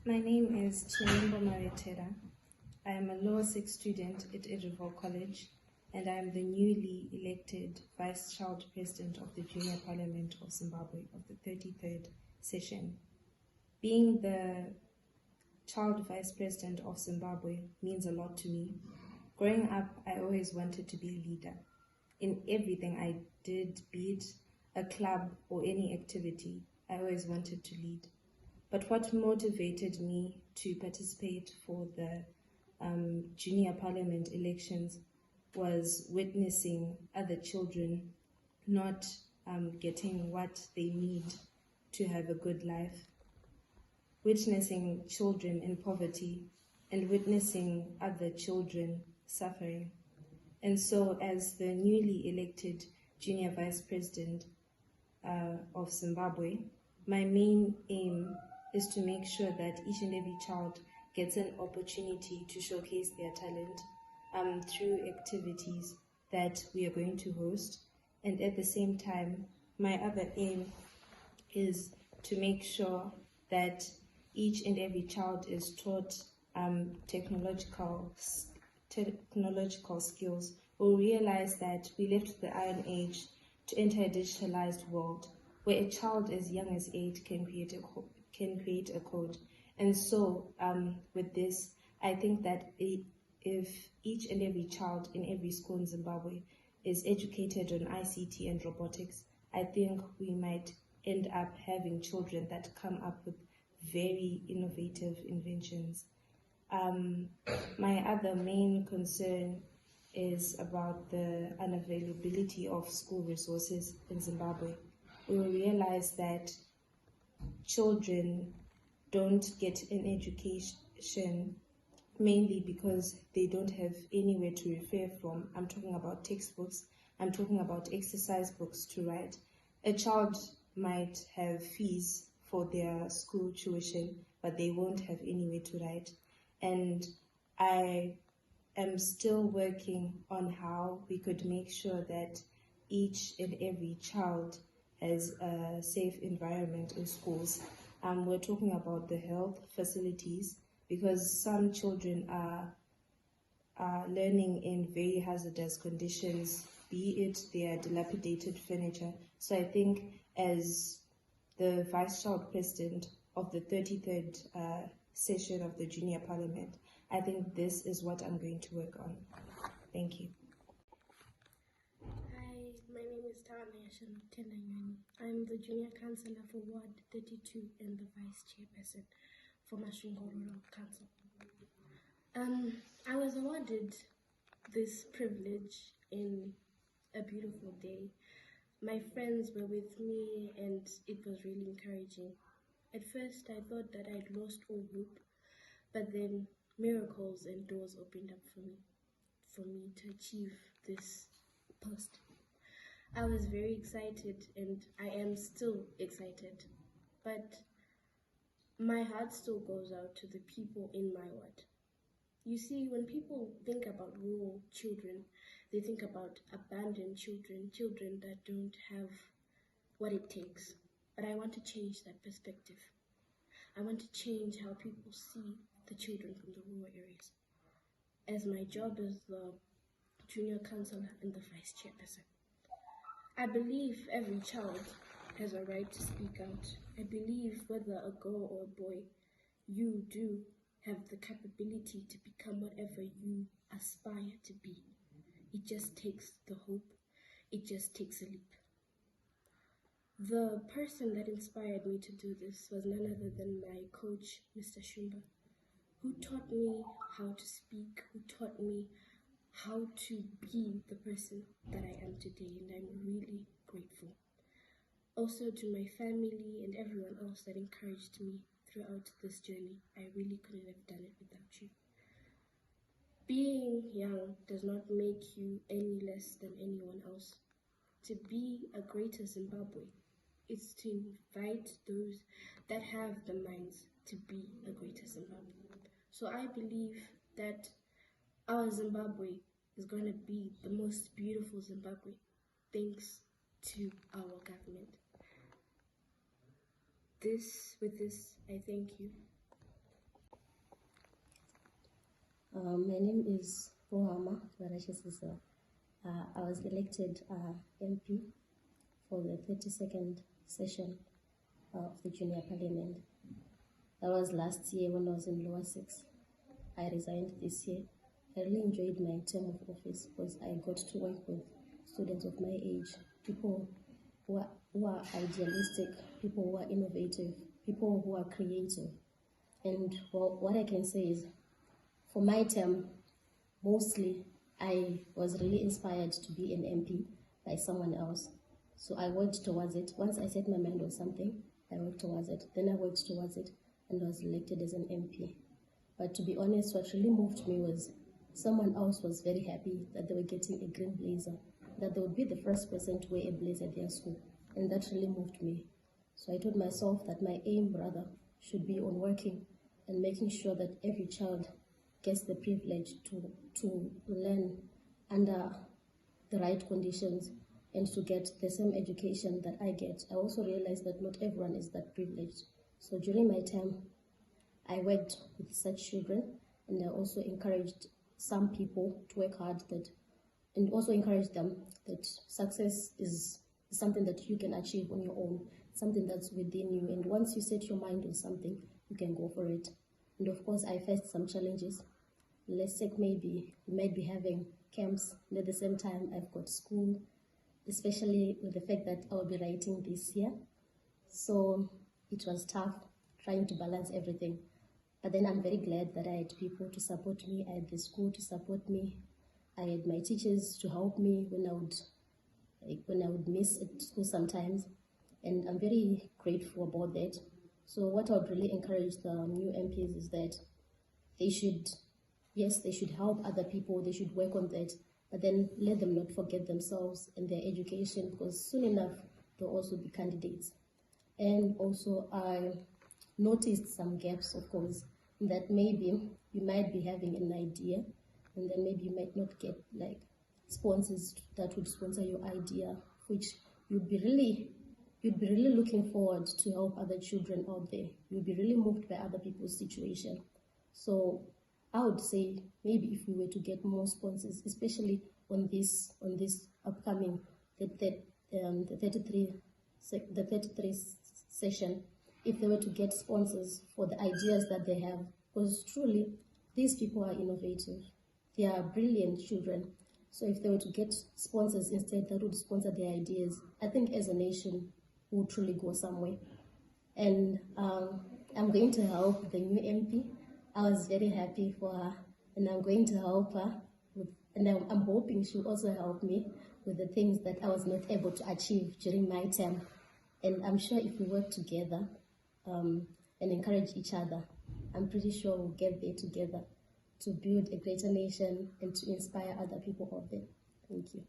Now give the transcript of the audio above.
My name is Chinembo Maretera. I am a Law 6 student at Edrrovale College, and I am the newly elected Vice Child President of the Junior Parliament of Zimbabwe of the 33rd session. Being the Child Vice President of Zimbabwe means a lot to me. Growing up, I always wanted to be a leader. In everything I did, be it a club or any activity, I always wanted to lead. But what motivated me to participate for the junior parliament elections was witnessing other children not getting what they need to have a good life, witnessing children in poverty, and witnessing other children suffering. And so, as the newly elected junior vice president of Zimbabwe, my main aim is to make sure that each and every child gets an opportunity to showcase their talent through activities that we are going to host. And at the same time, my other aim is to make sure that each and every child is taught technological skills. We'll realize that we left the Iron Age to enter a digitalized world where a child as young as 8 can create a code. And so with this, I think that if each and every child in every school in Zimbabwe is educated on ICT and robotics, I think we might end up having children that come up with very innovative inventions. My other main concern is about the unavailability of school resources in Zimbabwe. We will realize that children don't get an education mainly because they don't have anywhere to refer from. I'm talking about textbooks, I'm talking about exercise books to write. A child might have fees for their school tuition, but they won't have anywhere to write. And I am still working on how we could make sure that each and every child has a safe environment in schools. We're talking about the health facilities because some children are learning in very hazardous conditions, be it their dilapidated furniture. So I think as the Vice Child President of the 33rd session of the Junior Parliament, I think this is what I'm going to work on. Thank you. Hi, my name is Tawanayashan Tendanyani. I'm the Junior Councillor for Ward 32 and the Vice Chairperson for Mashungororo Council. I was awarded this privilege in a beautiful day. My friends were with me and it was really encouraging. At first I thought that I'd lost all hope, but then miracles and doors opened up for me to achieve this post. I was very excited and I am still excited, but my heart still goes out to the people in my ward. You see, when people think about rural children, they think about abandoned children, children that don't have what it takes. But I want to change that perspective. I want to change how people see the children from the rural areas. As my job as the junior councillor and the vice chairperson, I believe every child has a right to speak out. I believe whether a girl or a boy, you do have the capability to become whatever you aspire to be. It just takes the hope. It just takes a leap. The person that inspired me to do this was none other than my coach, Mr. Shumba, who taught me how to speak, who taught me how to be the person that I am today, and I'm really grateful. Also to my family and everyone else that encouraged me throughout this journey. I really couldn't have done it without you. Being young does not make you any less than anyone else. To be a greater Zimbabwe is to invite those that have the minds to be a greater Zimbabwe. So I believe that our Zimbabwe is going to be the most beautiful Zimbabwe thanks to our government. With this, I thank you. My name is Rohama Varashisiso. I was elected MP for the 32nd session of the Junior Parliament. That was last year when I was in lower six. I resigned this year. I really enjoyed my term of office because I got to work with students of my age, people who are idealistic, people who are innovative, people who are creative. And what I can say is, for my term, mostly I was really inspired to be an MP by someone else. So I worked towards it. Once I set my mind on something, I worked towards it. Then I worked towards it and was elected as an MP. But to be honest, what really moved me was someone else was very happy that they were getting a green blazer, that they would be the first person to wear a blazer at their school. And that really moved me. So I told myself that my aim, rather, should be on working and making sure that every child gets the privilege to learn under the right conditions and to get the same education that I get. I also realized that not everyone is that privileged. So during my time, I worked with such children, and I also encouraged some people to work hard and also encouraged them that success is something that you can achieve on your own, something that's within you. And once you set your mind on something, you can go for it. And of course, I faced some challenges. Let's say maybe we might be having camps, and at the same time, I've got school, especially with the fact that I'll be writing this year. So it was tough trying to balance everything. But then I'm very glad that I had people to support me. I had the school to support me. I had my teachers to help me when I would miss at school sometimes. And I'm very grateful about that. So what I would really encourage the new MPs is that they should help other people, they should work on that, but then let them not forget themselves and their education, because soon enough they'll also be candidates. And also I noticed some gaps, of course, that maybe you might be having an idea and then maybe you might not get like sponsors that would sponsor your idea, which you'd be really looking forward to help other children out there. You'd be really moved by other people's situation. So I would say maybe if we were to get more sponsors, especially on this upcoming the 33 session, if they were to get sponsors for the ideas that they have, because truly these people are innovative, they are brilliant children. So if they were to get sponsors instead that would sponsor their ideas, I think as a nation we would truly go somewhere. And I'm going to help the new MP. I was very happy for her, and I'm going to help her and I'm hoping she'll also help me with the things that I was not able to achieve during my term. And I'm sure if we work together and encourage each other, I'm pretty sure we'll get there together to build a greater nation and to inspire other people out there. Thank you.